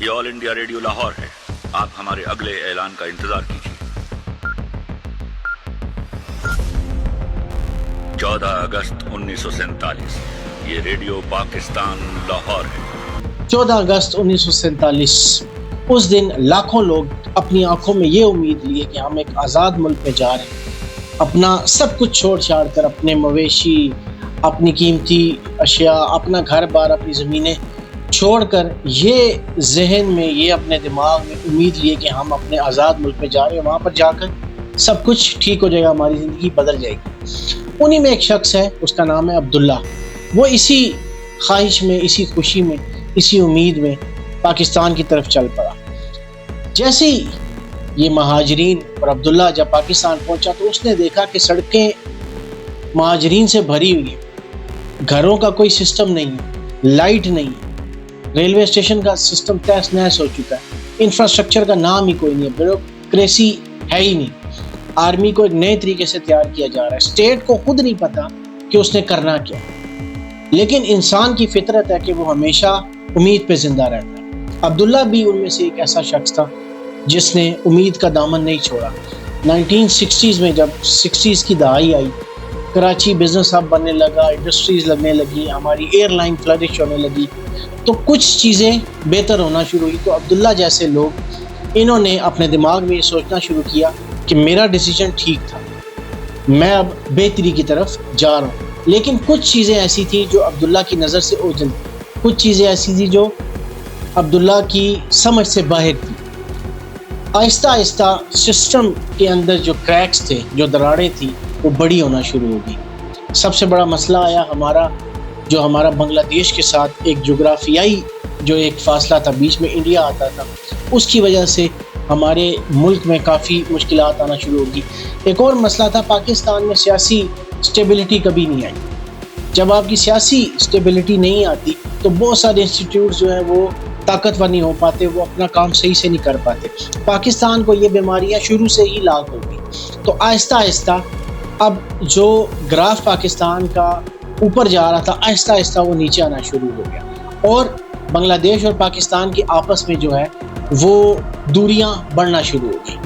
یہ آل India radio Lahore ہے. آپ ہمارے اگلے اعلان کا انتظار کیجیے. 14 اگست 1947 یہ ریڈیو پاکستان لاہور ہے. 14 اگست 1947 اس دن لاکھوں لوگ اپنی آنکھوں میں یہ امید لیے کہ ہم ایک آزاد ملک میں جا رہے ہیں. اپنا سب کچھ چھوڑ چھاڑ کر، اپنے مویشی، اپنی قیمتی اشیاء، اپنا گھر بار، اپنی زمینیں چھوڑ کر، یہ ذہن میں، یہ اپنے دماغ میں امید لیے کہ ہم اپنے آزاد ملک میں جا رہے ہیں. وہاں پر جا کر سب کچھ ٹھیک ہو جائے گا، ہماری زندگی بدل جائے گی. انہی میں ایک شخص ہے، اس کا نام ہے عبداللہ. وہ اسی خواہش میں، اسی خوشی میں، اسی امید میں پاکستان کی طرف چل پڑا. جیسے ہی یہ مہاجرین اور عبداللہ جب پاکستان پہنچا تو اس نے دیکھا کہ سڑکیں مہاجرین سے بھری ہوئی ہیں. گھروں کا کوئی سسٹم نہیں ہے، لائٹ نہیں ہے، ریلوے اسٹیشن کا سسٹم تہس نہس ہو چکا ہے، انفراسٹرکچر کا نام ہی کوئی نہیں ہے، بیوروکریسی ہے ہی نہیں. آرمی کو ایک نئے طریقے سے تیار کیا جا رہا ہے. اسٹیٹ کو خود نہیں پتا کہ اس نے کرنا کیا. لیکن انسان کی فطرت ہے کہ وہ ہمیشہ امید پہ زندہ رہتا ہے. عبداللہ بھی ان میں سے ایک ایسا شخص تھا جس نے امید کا دامن نہیں چھوڑا. 1960s میں جب 60s کی دہائی آئی، کراچی بزنس ہب بننے لگا، انڈسٹریز لگنے لگی، ہماری ایئر لائن فلرش ہونے لگی، تو کچھ چیزیں بہتر ہونا شروع ہوئی. تو عبداللہ جیسے لوگ، انہوں نے اپنے دماغ میں یہ سوچنا شروع کیا کہ میرا ڈیسیجن ٹھیک تھا، میں اب بہتری کی طرف جا رہا ہوں. لیکن کچھ چیزیں ایسی تھیں جو عبداللہ کی نظر سے اوجھل تھیں، کچھ چیزیں ایسی تھیں جو عبداللہ کی سمجھ سے باہر تھی. آہستہ آہستہ سسٹم کے اندر جو کریکس تھے، جو دراڑیں تھیں، وہ بڑی ہونا شروع ہو گئی. سب سے بڑا مسئلہ آیا ہمارا بنگلہ دیش کے ساتھ ایک جغرافیائی جو ایک فاصلہ تھا، بیچ میں انڈیا آتا تھا، اس کی وجہ سے ہمارے ملک میں کافی مشکلات آنا شروع ہو گئی. ایک اور مسئلہ تھا، پاکستان میں سیاسی سٹیبلٹی کبھی نہیں آئی. جب آپ کی سیاسی سٹیبلٹی نہیں آتی تو بہت سارے انسٹیٹیوٹس جو ہیں وہ طاقتور نہیں ہو پاتے، وہ اپنا کام صحیح سے نہیں کر پاتے. پاکستان کو یہ بیماریاں شروع سے ہی لاحق ہو گئی. تو آہستہ آہستہ اب جو گراف پاکستان کا اوپر جا رہا تھا، آہستہ آہستہ وہ نیچے آنا شروع ہو گیا. اور بنگلہ دیش اور پاکستان کی آپس میں جو ہے وہ دوریاں بڑھنا شروع ہو گئی.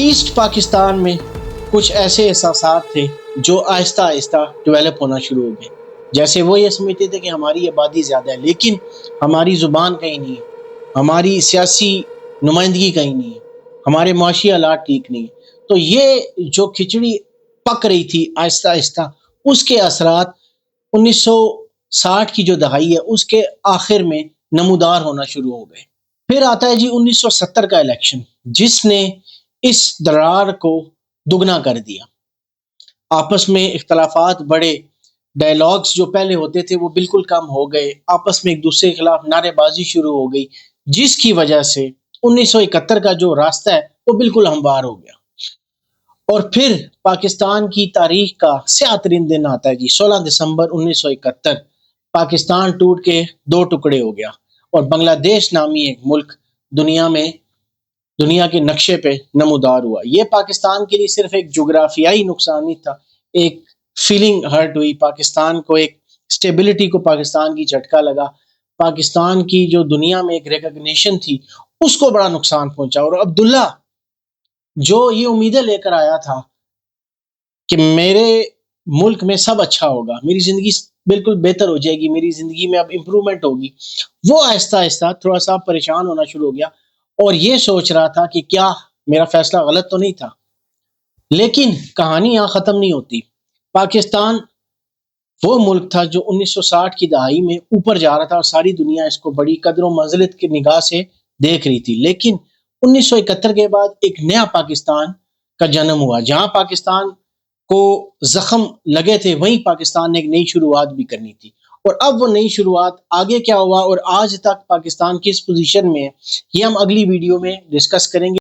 ایسٹ پاکستان میں کچھ ایسے احساسات تھے جو آہستہ آہستہ ڈیولپ ہونا شروع ہو گئے. جیسے وہ یہ سمجھتے تھے کہ ہماری آبادی زیادہ ہے، لیکن ہماری زبان کہیں نہیں ہے، ہماری سیاسی نمائندگی کہیں نہیں ہے، ہمارے معاشی حالات ٹھیک نہیں ہے. تو یہ جو کھچڑی پک رہی تھی آہستہ آہستہ، اس کے اثرات 1960 کی جو دہائی ہے اس کے آخر میں نمودار ہونا شروع ہو گئے. پھر آتا ہے جی 1970 کا الیکشن، جس نے اس دراڑ کو دگنا کر دیا. آپس میں اختلافات بڑھے، ڈائلاگز جو پہلے ہوتے تھے وہ بالکل کم ہو گئے، آپس میں ایک دوسرے کے خلاف نعرے بازی شروع ہو گئی، جس کی وجہ سے 1971 کا جو راستہ ہے وہ بالکل ہموار ہو گیا. اور پھر پاکستان کی تاریخ کا سیاہ ترین دن آتا ہے جی 16 دسمبر 1971. پاکستان ٹوٹ کے دو ٹکڑے ہو گیا اور بنگلہ دیش نامی ایک ملک دنیا کے نقشے پہ نمودار ہوا. یہ پاکستان کے لیے صرف ایک جغرافیائی نقصان نہیں تھا، ایک فیلنگ ہرٹ ہوئی. پاکستان کو ایک سٹیبلٹی کو پاکستان کی جھٹکا لگا. پاکستان کی جو دنیا میں ایک ریکگنیشن تھی اس کو بڑا نقصان پہنچا. اور عبداللہ جو یہ امیدیں لے کر آیا تھا کہ میرے ملک میں سب اچھا ہوگا، میری زندگی بالکل بہتر ہو جائے گی، میری زندگی میں اب امپرومنٹ ہوگی، وہ آہستہ آہستہ تھوڑا سا پریشان ہونا شروع ہو گیا اور یہ سوچ رہا تھا کہ کیا میرا فیصلہ غلط تو نہیں تھا. لیکن کہانی یہاں ختم نہیں ہوتی. پاکستان وہ ملک تھا جو 1960 کی دہائی میں اوپر جا رہا تھا اور ساری دنیا اس کو بڑی قدر و منزلت کی نگاہ سے دیکھ رہی تھی. لیکن 1971 کے بعد ایک نیا پاکستان کا جنم ہوا. جہاں پاکستان کو زخم لگے تھے وہیں پاکستان نے ایک نئی شروعات بھی کرنی تھی. اور اب وہ نئی شروعات آگے کیا ہوا اور آج تک پاکستان کس پوزیشن میں ہے، یہ ہم اگلی ویڈیو میں ڈسکس کریں گے.